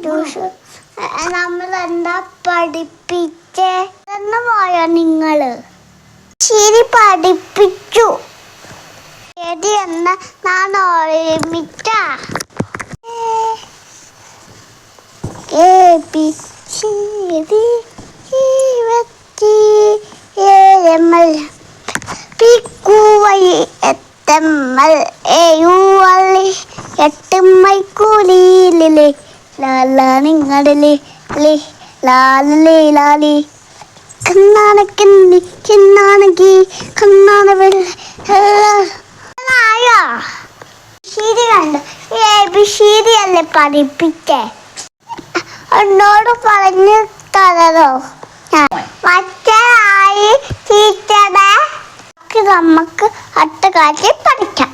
Tuition നമ്മളെന്താ പഠിപ്പിച്ചേ എന്ന് പോയോ നിങ്ങള്? ശരി, പഠിപ്പിച്ചു. ശരി, എന്നാ ഞാൻ ഓർമ്മിച്ചാ. ശരി എത്തമ്മൽ ഏയുവള്ളി എട്ടുമ്മൈക്കൂലിലെ ലാല നിങ്ങടലി ലാലി ലാലി കണ്ണാണ് കിണ്ണി കിണ്ണാണകി കണ്ണാണ് വെള്ളായോ. ശരി കണ്ടു. ശരിയല്ലേ പഠിപ്പിച്ചേ? എന്നോട് പറഞ്ഞു തരോ? മറ്റേ ടീച്ചറെ നമുക്ക് അടുത്ത കാര്യം പഠിക്കാം.